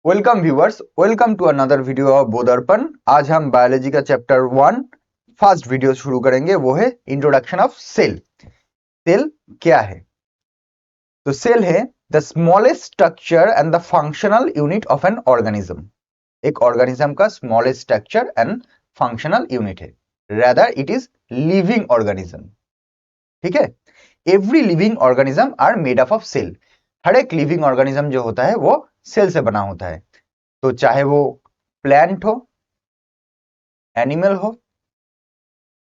Welcome viewers, welcome to another video of Bodharpan. आज हम biology का चैप्टर 1 फर्स्ट वीडियो शुरू करेंगे, वो है इंट्रोडक्शन ऑफ सेल। सेल क्या है? तो सेल है the smallest structure and the functional unit of an organism. एक ऑर्गेनिज्म का smallest structure and functional unit है, rather it is living organism. ठीक है, every living organism are made up of cell. हर एक लिविंग ऑर्गेनिज्म जो होता है वो सेल से बना होता है। तो चाहे वो प्लांट हो, एनिमल हो,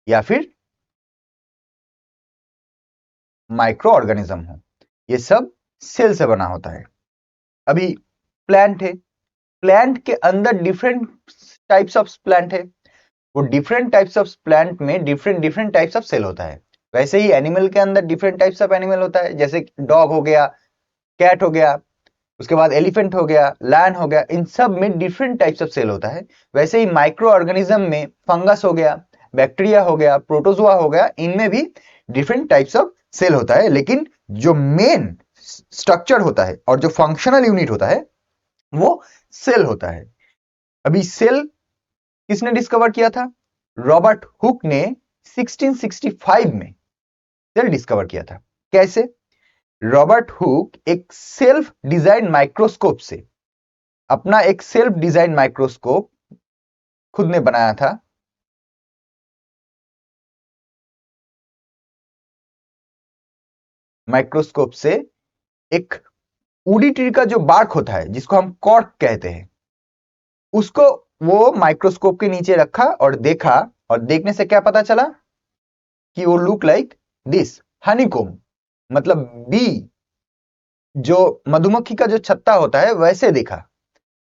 या फिर माइक्रो ऑर्गेनिज्म हो, ये सब सेल से बना होता है। अभी प्लांट है, प्लांट के अंदर डिफरेंट टाइप्स ऑफ प्लांट है। वो डिफरेंट टाइप्स ऑफ प्लांट में different different types of cell होता है। वैसे ही एनिमल के अंदर डिफरेंट टाइप्स ऑफ एनिमल होता है, जैसे डॉग हो गया, कैट हो गया, उसके बाद एलिफेंट हो गया, लायन हो गया, इन सब में डिफरेंट टाइप्स ऑफ सेल होता है। वैसे ही माइक्रो ऑर्गेनिज्म में फंगस हो गया, बैक्टीरिया हो गया, प्रोटोजोआ हो गया, इनमें भी डिफरेंट टाइप्स ऑफ सेल होता है। लेकिन जो मेन स्ट्रक्चर होता है और जो फंक्शनल यूनिट होता है वो सेल होता है। अभी सेल किसने डिस्कवर किया था? रॉबर्ट हुक ने 1665 में सेल डिस्कवर किया था। कैसे? रॉबर्ट हुक एक सेल्फ डिजाइन माइक्रोस्कोप से, अपना एक सेल्फ डिजाइन माइक्रोस्कोप खुद ने बनाया था। माइक्रोस्कोप से एक वुडी ट्री का जो बार्क होता है, जिसको हम कॉर्क कहते हैं, उसको वो माइक्रोस्कोप के नीचे रखा और देखा, और देखने से क्या पता चला कि वो लुक लाइक दिस हनीकोम, मतलब बी, जो मधुमक्खी का जो छत्ता होता है वैसे दिखा,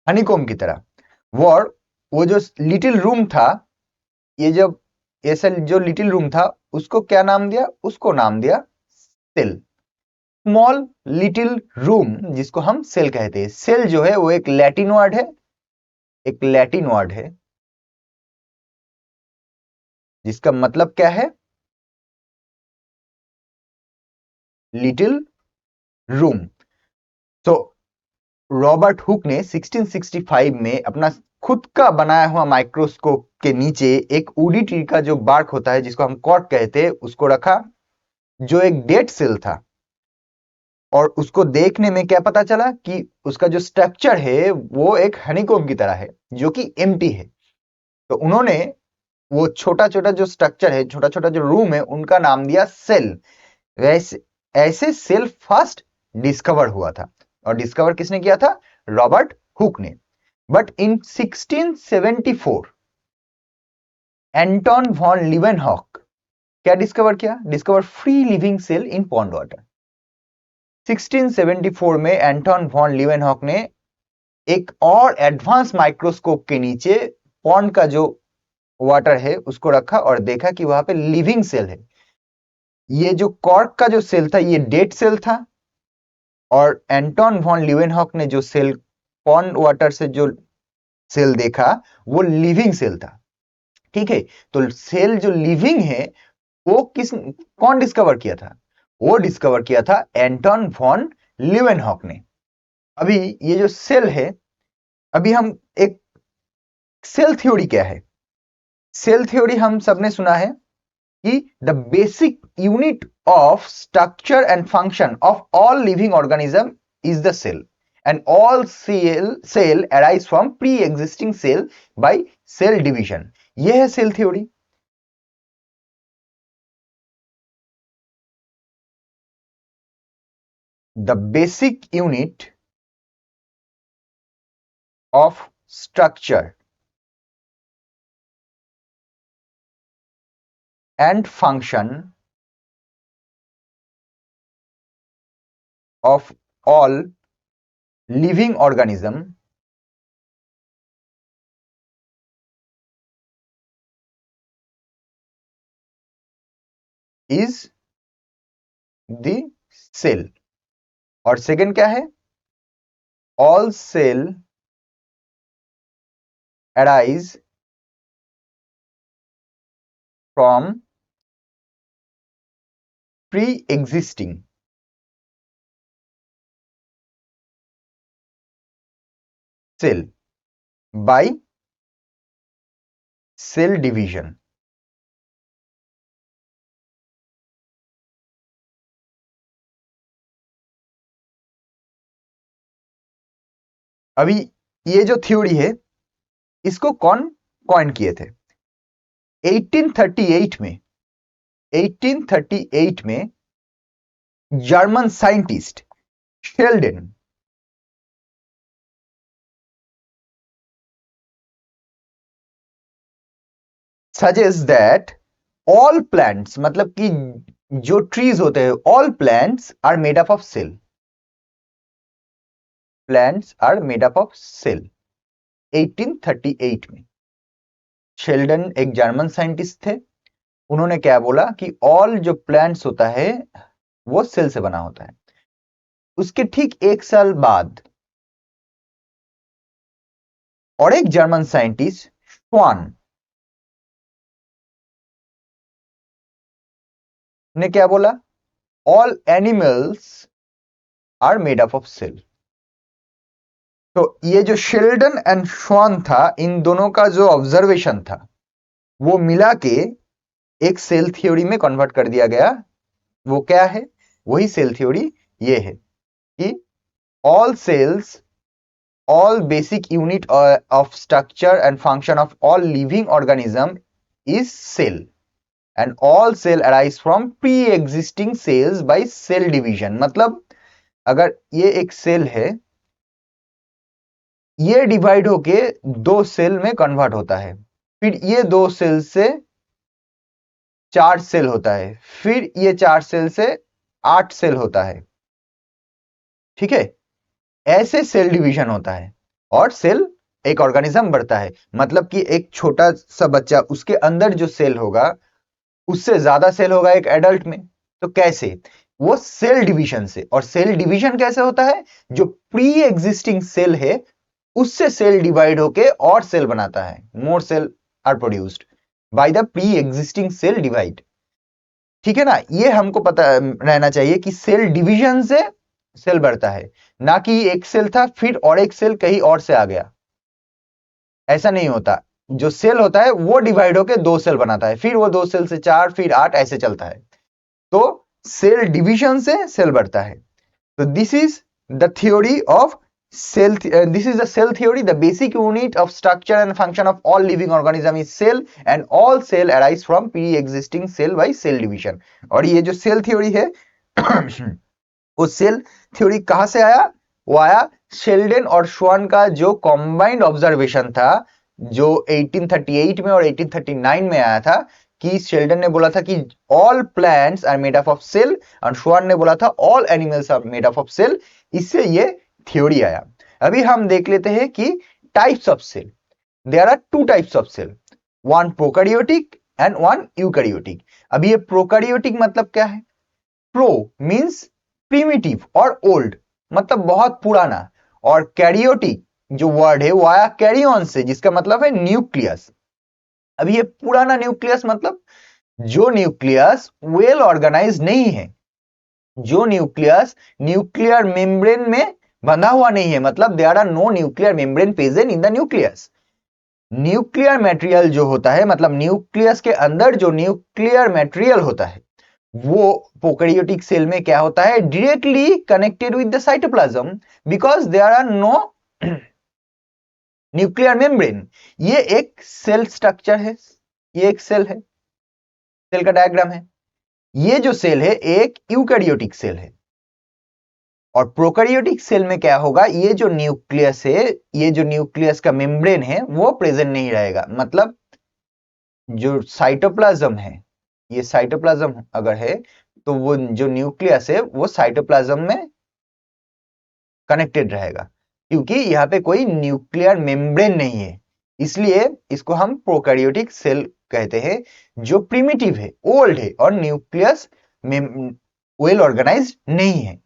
हनीकोम की तरह। वो जो लिटिल रूम था, ये जब ऐसा जो लिटिल रूम था, उसको क्या नाम दिया? उसको नाम दिया सेल। स्मॉल लिटिल रूम, जिसको हम सेल कहते हैं। सेल जो है वो एक लैटिन वर्ड है, एक लैटिन वर्ड है जिसका मतलब क्या है? Little room. तो रॉबर्ट हुक ने 1665 में अपना खुद का बनाया हुआ माइक्रोस्कोप के नीचे एक वुडी ट्री का जो बार्क होता है, जिसको हम कॉर्क कहते हैं, उसको रखा, जो एक डेड सेल था। और उसको देखने में क्या पता चला कि उसका जो स्ट्रक्चर है वो एक हनीकॉम्ब की तरह है, जो कि एम्प्टी है। तो उन्होंने वो छोटा छोटा जो स्ट्रक्चर है, छोटा छोटा जो रूम है, उनका नाम दिया सेल। वैसे ऐसे सेल फर्स्ट डिस्कवर हुआ था, और डिस्कवर किसने किया था? रॉबर्ट हुक ने। But in 1674 Anton van Leeuwenhoek क्या डिस्कवर किया? Discover free living cell in pond water. 1674 में एंटोन वॉन लीवेनहॉक ने एक और एडवांस माइक्रोस्कोप के नीचे पॉन्ड का जो वाटर है उसको रखा और देखा कि वहां पे लिविंग सेल है। ये जो कॉर्क का जो सेल था ये डेड सेल था, और एंटोन वॉन लीवेनहॉक ने जो सेल पॉन्ड वाटर से जो सेल देखा वो लिविंग सेल था। ठीक है, तो सेल जो लिविंग है वो कौन डिस्कवर किया था? वो डिस्कवर किया था एंटोन वॉन लीवेनहॉक ने। अभी ये जो सेल है, अभी हम एक सेल थ्योरी क्या है? सेल थ्योरी हम सबने सुना है कि the basic unit of structure and function of all living organism is the cell, and all cell arise from pre existing cell by cell division. यह है cell theory. The basic unit of structure and function of all living organism is the cell। और second क्या है? all cell arise from pre-existing cell by cell division. अभी ये जो theory है इसको कौन कॉइन किए थे? 1838 में German scientist Schleiden suggest that all plants, मतलब कि जो ट्रीज होते हैं, all plants are made up of cell. Plants are made up of cell. 1838 में शेल्डन एक जर्मन साइंटिस्ट थे. उन्होंने क्या बोला कि ऑल जो प्लांट्स होता है वो सेल से बना होता है. उसके ठीक एक साल बाद और एक जर्मन साइंटिस्ट श्वान ने क्या बोला? All animals are made up of cell. तो ये जो शेल्डन एंड श्वान था, इन दोनों का जो ऑब्जर्वेशन था वो मिला के एक सेल थ्योरी में कन्वर्ट कर दिया गया. वो क्या है? वही सेल थ्योरी ये है कि all cells, all basic unit of structure and function of all living organism is cell, and all cell arise from pre-existing cells by cell division. मतलब अगर ये एक सेल है, ये डिवाइड होके दो सेल में कन्वर्ट होता है, फिर ये दो सेल से 4 सेल होता है, फिर ये 4 सेल से 8 सेल होता है. ठीक है, ऐसे सेल डिवीजन होता है और सेल एक ऑर्गेनिज्म बढ़ता है. मतलब कि एक छोटा सा बच्चा, उसके अंदर जो सेल होगा उससे ज्यादा सेल होगा एक एडल्ट में. तो कैसे? वो सेल डिवीजन से. और सेल डिवीजन कैसे होता है? जो प्री एग्जिस्टिंग सेल है उससे सेल डिवाइड होके और सेल बनाता है. More cell are produced by the pre existing cell divide. ठीक है ना? ये हमको पता रहना चाहिए कि सेल डिवीजन से सेल बढ़ता है, ना कि एक सेल था फिर और एक सेल कहीं और से आ गया. ऐसा नहीं होता. जो सेल होता है वो डिवाइड होके दो सेल बनाता है, फिर वो दो सेल से 4, फिर 8, ऐसे चलता है. तो सेल डिवीजन से सेल बढ़ता है. तो this is the theory of cell. This is the cell theory. The basic unit of structure and function of all living organism is cell, and all cell arise from pre-existing cell by cell division. और ये जो cell theory है वो cell theory कहां से आया? वो आया शेल्डन और श्वान का जो कॉम्बाइंड ऑब्जर्वेशन था, जो 1838 में और 1839 में आया था. कि शेल्डन ने बोला था कि all plants are made up of cell, और श्वान ने बोला था all animals are made up of cell. इससे ये थ्योरी आया. अभी हम देख लेते हैं कि types of cell. There are 2 types of cell, one prokaryotic and one eukaryotic. अभी ये प्रोकैरियोटिक मतलब क्या है? प्रो मींस प्रिमिटिव और ओल्ड, मतलब बहुत पुराना. और कैरियोटिक जो वर्ड है वो आया कैरियन से, जिसका मतलब है न्यूक्लियस. अभी ये पुराना न्यूक्लियस मतलब जो न्यूक्लियस वेल ऑर्गेनाइज नहीं है, जो न्यूक्लियस न्यूक्लियर मेम्ब्रेन में बंधा हुआ नहीं है. मतलब there are no nuclear membrane present in the nucleus. Nuclear material जो होता है, मतलब न्यूक्लियस के अंदर जो न्यूक्लियर मटेरियल होता है वो प्रोकैरियोटिक सेल में क्या होता है? Directly connected with the cytoplasm, because there are no nuclear membrane. ये एक सेल स्ट्रक्चर है, ये एक सेल है, सेल का डायग्राम है. ये जो सेल है एक यूकैरियोटिक सेल है. और प्रोकैरियोटिक सेल में क्या होगा? ये जो न्यूक्लियस है, ये जो न्यूक्लियस का मेम्ब्रेन है वो प्रेजेंट नहीं रहेगा. मतलब जो साइटोप्लाज्म है, ये साइटोप्लाज्म अगर है तो वो जो न्यूक्लियस है वो साइटोप्लाज्म में कनेक्टेड रहेगा, क्योंकि यहाँ पे कोई न्यूक्लियर मेम्ब्रेन नहीं है. इसलिए इसको हम प्रोकैरियोटिक सेल कहते हैं, जो प्रिमिटिव है, ओल्ड है और न्यूक्लियस वेल ऑर्गेनाइज्ड नहीं है.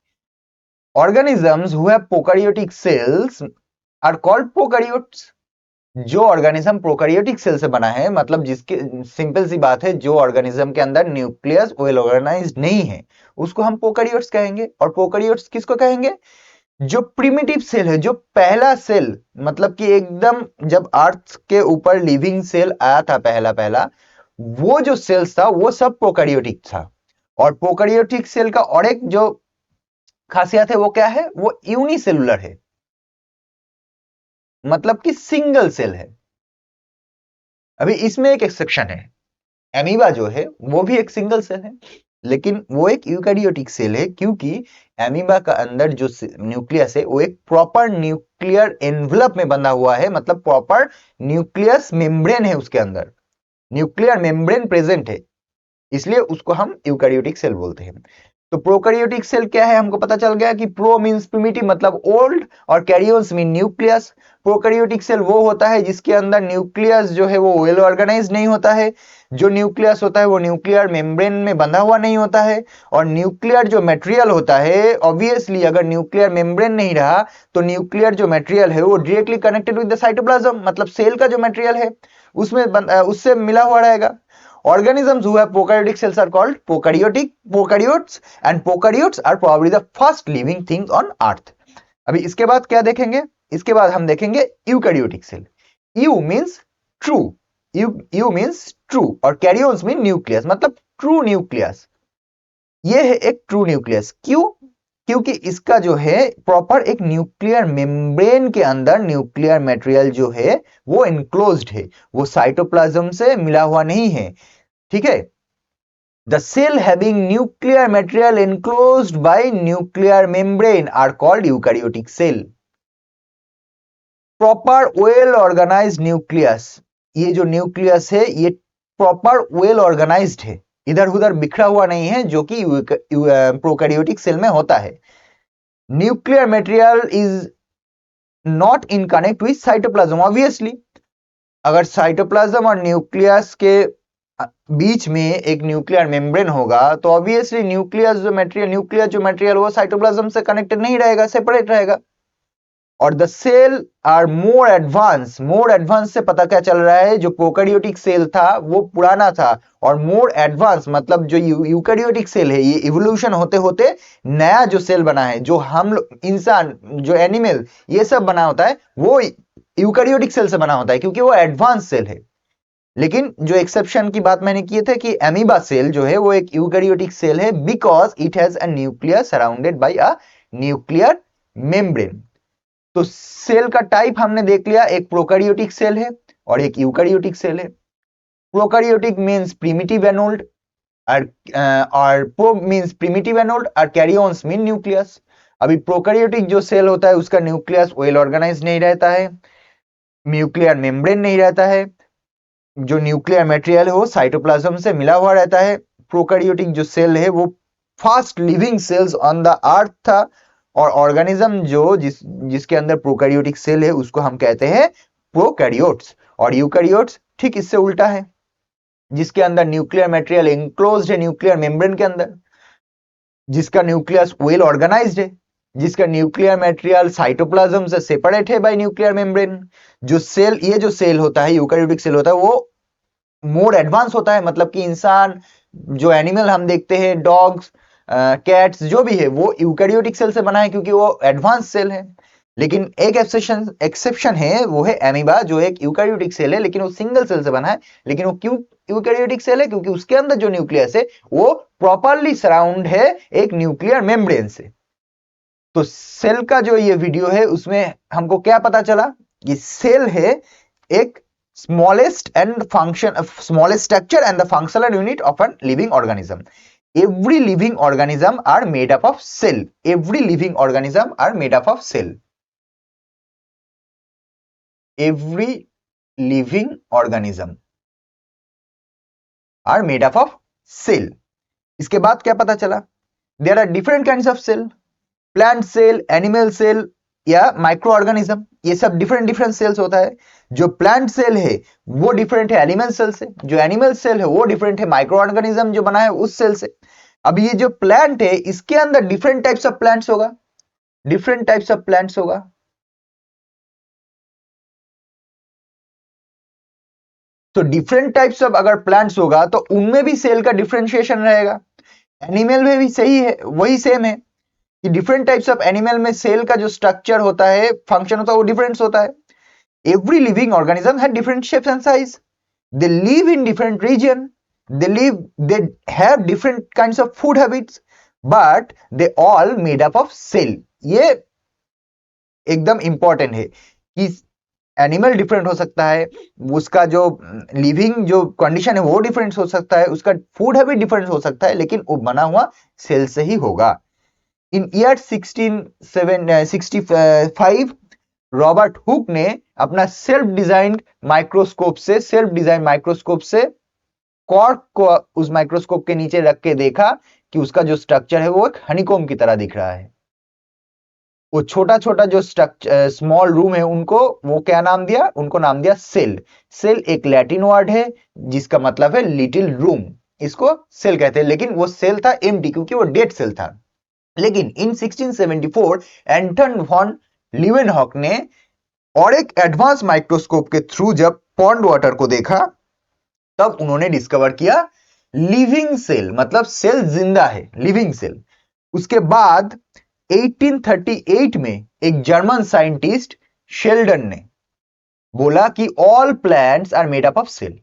Organisms who have prokaryotic cells are called prokaryotes. जो ऑर्गेनिज्म प्रोकैरियोटिक सेल से बना है, मतलब जिसके, सिंपल सी बात है, जो ऑर्गेनिज्म के अंदर न्यूक्लियस वेल ऑर्गेनाइज्ड नहीं है उसको हम प्रोकैरियोट्स कहेंगे. और प्रोकैरियोट्स किसको कहेंगे? जो प्रिमिटिव सेल है, जो पहला सेल, मतलब कि एकदम जब अर्थ के ऊपर लिविंग सेल आया था पहला पहला, वो जो सेल्स था वो सब प्रोकैरियोटिक था। और प्रोकैरियोटिक सेल का और एक जो खासियत है वो क्या है, वो यूनिसेलुलर है, मतलब कि सिंगल सेल है। अभी इसमें एक एक्सेप्शन है, एमीबा जो है वो भी एक सिंगल सेल है, लेकिन वो एक यूकैरियोटिक सेल है, क्योंकि एमीबा का अंदर जो न्यूक्लियस है वो एक प्रॉपर न्यूक्लियर एनवलप में बंधा हुआ है, मतलब प्रॉपर न्यूक्लियस मेम्ब्रेन है, उसके अंदर न्यूक्लियर मेम्ब्रेन प्रेजेंट है, इसलिए उसको हम यूकैरियोटिक सेल बोलते हैं। तो प्रोकैरियोटिक सेल क्या है, हमको पता चल गया कि प्रो मींस प्रिमिटिव मतलब ओल्ड, और karyons mean nucleus. Prokaryotic cell वो होता है जिसके अंदर न्यूक्लियस जो है वो वेल ऑर्गेनाइज नहीं होता है, जो न्यूक्लियस होता है वो न्यूक्लियर मेम्ब्रेन में बंधा हुआ नहीं होता है, और न्यूक्लियर जो मटेरियल होता है, ऑब्वियसली अगर न्यूक्लियर मेम्ब्रेन नहीं रहा तो न्यूक्लियर जो मटेरियल है वो directly connected with the cytoplasm, मतलब सेल का जो मटेरियल है उसमें उससे मिला हुआ रहेगा। Organisms who have prokaryotic cells are called prokaryotes, and prokaryotes are probably the first living things on earth. अभी इसके बाद क्या देखेंगे, इसके बाद हम देखेंगे eukaryotic cell. Eu means true, eu means true, और कैरियोन्स मीन न्यूक्लियस, मतलब ट्रू न्यूक्लियस। ये है एक ट्रू न्यूक्लियस, क्यों? क्योंकि इसका जो है प्रॉपर एक न्यूक्लियर मेम्ब्रेन के अंदर न्यूक्लियर मटेरियल जो है वो इनक्लोज्ड है, वो साइटोप्लाज्म से मिला हुआ नहीं है, ठीक है। The cell having nuclear material enclosed by nuclear membrane are called eukaryotic cell. Proper well organized nucleus, ये जो न्यूक्लियस है ये प्रॉपर वेल ऑर्गेनाइज्ड है, इधर उधर बिखरा हुआ नहीं है, जो कि प्रोकैरियोटिक सेल में होता है। Nuclear material is not in connect with cytoplasm, obviously अगर साइटोप्लाज्म और न्यूक्लियस के बीच में एक न्यूक्लियर मेम्ब्रेन होगा तो ऑब्वियसली न्यूक्लियर जो मटेरियल वो साइटोप्लाज्म से कनेक्टेड नहीं रहेगा, सेपरेट रहेगा। और the cell are more advance से पता क्या चल रहा है, जो प्रोकैरियोटिक सेल था वो पुराना था, और मोर एडवांस मतलब जो यूकैरियोटिक सेल है ये इवोल्यूशन होते होते नया जो सेल बना है, जो हम इंसान, जो एनिमल ये सब बना होता है, वो यूकैरियोटिक सेल से बना होता है, क्योंकि वो एडवांस सेल है। लेकिन जो एक्सेप्शन की बात मैंने की थे कि एमीबा सेल जो है वो एक यूकैरियोटिक सेल है, because it has a nuclear surrounded by a nuclear membrane. तो सेल का टाइप हमने देख लिया, एक प्रोकैरियोटिक सेल है और एक यूकैरियोटिक सेल है। Prokaryotic means primitive and old, और pro means primitive and old, और कैरियोन्स मीन न्यूक्लियस। अभी प्रोकैरियोटिक जो सेल होता है उसका न्यूक्लियस वेल ऑर्गेनाइज नहीं रहता है, न्यूक्लियर मेम्ब्रेन नहीं रहता है, जो न्यूक्लियर मटेरियल है वो साइटोप्लाज्म से मिला हुआ रहता है। प्रोकैरियोटिक जो सेल है वो fast living cells on the earth था, और ऑर्गेनिज्म जिसके अंदर प्रोकैरियोटिक सेल है उसको हम कहते हैं प्रोकैरियोट्स। और यूकैरियोट्स ठीक इससे उल्टा है, जिसके अंदर न्यूक्लियर मटेरियल एनक्लोज्ड है न्यूक्लियर मेम्ब्रेन के अंदर, जिसका न्यूक्लियस वेल ऑर्गेनाइज्ड है, जिसका न्यूक्लियर मटेरियल साइटोप्लाज्म से सेपरेट है बाय न्यूक्लियर मेम्ब्रेन। ये जो सेल होता है, यूकैरियोटिक सेल होता है, वो मोर एडवांस होता है, मतलब कि इंसान, जो एनिमल हम देखते हैं, डॉग्स, कैट्स जो भी है, वो यूकैरियोटिक सेल से बना है क्योंकि वो एडवांस सेल है। लेकिन एक एक्सेप्शन है, वो है एमीबा, जो एक यूकैरियोटिक सेल है लेकिन वो सिंगल सेल से बना है। लेकिन वो क्यों यूकैरियोटिक सेल है? क्योंकि उसके अंदर जो न्यूक्लियस है वो प्रॉपरली सराउंड है एक न्यूक्लियर मेम्ब्रेन से। तो सेल का जो ये वीडियो है उसमें हमको क्या पता चला, ये सेल है एक smallest structure and the functional unit of a living organism. Every living organism are made up of cell. Every living organism are made up of cell. Every living organism are made up of cell. इसके बाद क्या पता चला? There are different kinds of cell. Plant cell, animal cell या micro organism, ये सब different cells होता है। जो प्लांट सेल है वो डिफरेंट है एनिमल सेल से, जो एनिमल सेल है वो डिफरेंट है माइक्रो ऑर्गेनिज्म जो बना है उस सेल से। अब ये जो प्लांट है इसके अंदर डिफरेंट टाइप्स ऑफ प्लांट्स होगा, डिफरेंट टाइप्स ऑफ प्लांट्स होगा। तो डिफरेंट टाइप्स ऑफ अगर प्लांट्स होगा तो उनमें भी सेल का डिफरेंशिएशन रहेगा। एनिमल में भी सही है, वही सेम है, कि डिफरेंट टाइप्स ऑफ एनिमल में सेल का जो स्ट्रक्चर होता है, फंक्शन होता है, वो डिफरेंट होता है. Every living organism have different shapes and size. They live in different region. they have different kinds of food habits, but they all made up of cell. ये एकदम इंपॉर्टेंट है कि एनिमल डिफरेंट हो सकता है, उसका जो लिविंग जो कंडीशन है वो डिफरेंट हो सकता है, उसका फूड हैबिट डिफरेंट हो सकता है, लेकिन वो बना हुआ सेल से ही होगा. इन ईयर 1665 रॉबर्ट हुक ने अपना सेल्फ डिजाइन माइक्रोस्कोप से कॉर्क को उस माइक्रोस्कोप के नीचे रख के देखा कि उसका जो स्ट्रक्चर है वो एक हनीकॉम्ब की तरह दिख रहा है. वो छोटा छोटा जो स्ट्रक्चर स्मॉल रूम है उनको वो क्या नाम दिया? उनको नाम दिया सेल. सेल एक लैटिन वर्ड है जिसका मतलब है लिटिल रूम. इसको सेल कहते हैं, लेकिन वो सेल था एम्प्टी क्योंकि वो डेड सेल था. लेकिन इन 1674 एंटन वॉन लीवेनहॉक ने और एक एडवांस माइक्रोस्कोप के थ्रू जब पॉन्ड वाटर को देखा तब उन्होंने डिस्कवर किया लिविंग सेल, मतलब सेल जिंदा है, लिविंग सेल. उसके बाद 1838 में एक जर्मन साइंटिस्ट शेल्डन ने बोला कि all plants are made up of cell.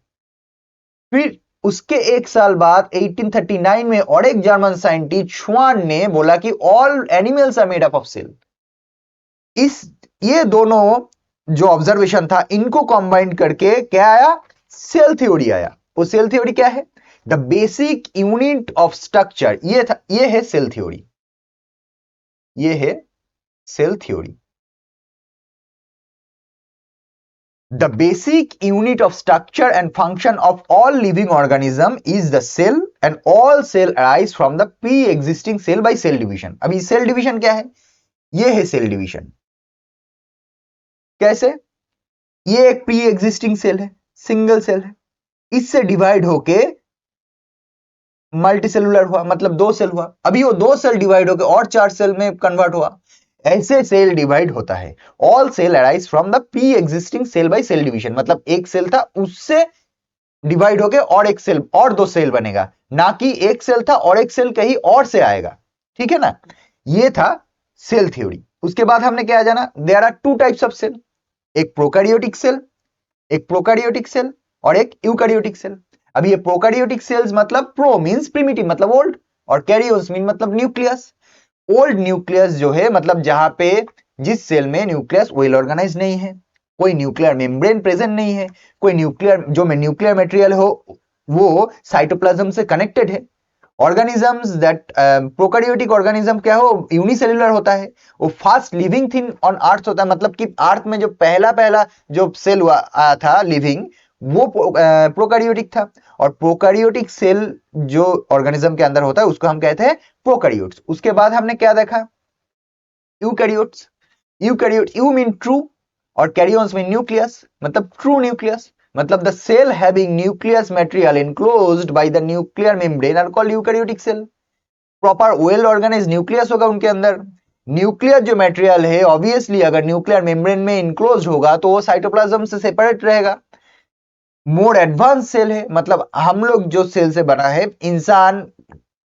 फिर उसके एक साल बाद 1839 में और एक जर्मन साइंटिस्ट श्वान ने बोला कि all animals are made up of cell. ये दोनों जो ऑब्जर्वेशन था इनको कंबाइन करके क्या आया? सेल थ्योरी आया. वो सेल थ्योरी क्या है? The basic unit of structure. ये है सेल थ्योरी. ये है cell theory. The basic unit of structure and function of all living organism is the cell, and all cell arise from the pre-existing cell by cell division. अभी cell division क्या है? ये है cell division. कैसे? ये एक pre existing cell है, single cell है, इससे डिवाइड होके मल्टीसेलुलर हुआ, मतलब 2 सेल हुआ. अभी वो 2 सेल डिवाइड होके और 4 सेल में कन्वर्ट हुआ. ऐसे सेल डिवाइड होता है. All cell arise from the pre existing cell by cell division. मतलब एक सेल था उससे डिवाइड होके और एक सेल और 2 सेल बनेगा, ना कि एक सेल था और एक सेल कहीं और से आएगा. ठीक है ना? ये था सेल थ्योरी. उसके बाद हमने क्या जाना? There are 2 types of cell. एक प्रोकैरियोटिक सेल और एक यूकैरियोटिक सेल. अभी ये प्रोकैरियोटिक सेल्स मतलब प्रो मींस प्रिमिटिव मतलब ओल्ड, और कैरियोस मीन मतलब न्यूक्लियस. ओल्ड न्यूक्लियस जो है मतलब जहां पे जिस सेल में न्यूक्लियस वेल ऑर्गेनाइज नहीं है, कोई न्यूक्लियर मेम्ब्रेन प्रेजेंट नहीं है, कोई न्यूक्लियर मटेरियल हो वो साइटोप्लाज्म से कनेक्टेड है. ऑर्गेनिजम्स दैट प्रोकैरियोटिक ऑर्गेनिज्म क्या हो? यूनिसेलुलर होता है. वो fast living thing on earth होता है. मतलब कि अर्थ में जो पहला जो सेल हुआ था लिविंग वो प्रोकैरियोटिक था. और प्रोकैरियोटिक सेल जो ऑर्गेनिज्म के अंदर होता है उसको हम कहते हैं प्रोकैरियोट्स. उसके बाद हमने क्या देखा? यूकैरियोट्स. यू मीन ट्रू और कैरियोन्स मीन न्यूक्लियस, मतलब ट्रू न्यूक्लियस. मतलब the cell having nucleus material enclosed by the nuclear membrane are called eukaryotic cell. Proper well organized nucleus होगा उनके अंदर. न्यूक्लियर जो मटेरियल है ऑब्वियसली अगर न्यूक्लियर मेम्ब्रेन में इनक्लोज्ड होगा तो वो साइटोप्लाज्म से सेपरेट रहेगा. मोर एडवांस सेल है, मतलब हम लोग जो सेल से बना है, इंसान,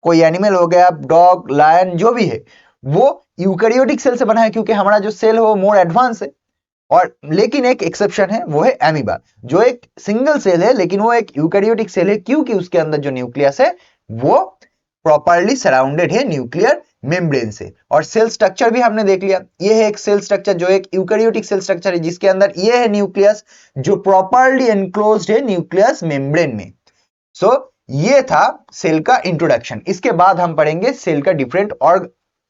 कोई एनिमल हो गया, डॉग, लायन, जो भी है वो यूकैरियोटिक सेल से बना है क्योंकि हमारा जो सेल है वो मोर एडवांस है. और लेकिन एक एक्सेप्शन है, वो है एमीबा, जो एक सिंगल सेल है लेकिन वो एक यूकैरियोटिक सेल है क्योंकि उसके अंदर जो न्यूक्लियस है वो प्रॉपर्ली सराउंडेड है न्यूक्लियर मेम्ब्रेन से. और सेल स्ट्रक्चर भी हमने देख लिया. ये है एक सेल स्ट्रक्चर जो एक यूकैरियोटिक सेल स्ट्रक्चर है जिसके अंदर ये है न्यूक्लियस जो प्रॉपर्ली एनक्लोज्ड है न्यूक्लियस मेम्ब्रेन में. सो ये था सेल का इंट्रोडक्शन. इसके बाद हम पढ़ेंगे सेल का डिफरेंट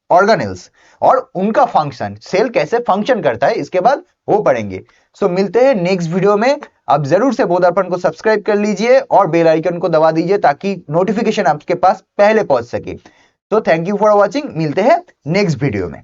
ऑर्गेनेल्स और उनका फंक्शन, सेल कैसे फंक्शन करता है, इसके बाद वो पढ़ेंगे. सो मिलते हैं नेक्स्ट वीडियो में. आप जरूर से बोधदर्पण को सब्सक्राइब कर लीजिए और बेल आइकन को दबा दीजिए ताकि नोटिफिकेशन आपके पास पहले पहुंच सके. तो थैंक यू फॉर वॉचिंग. मिलते हैं नेक्स्ट वीडियो में.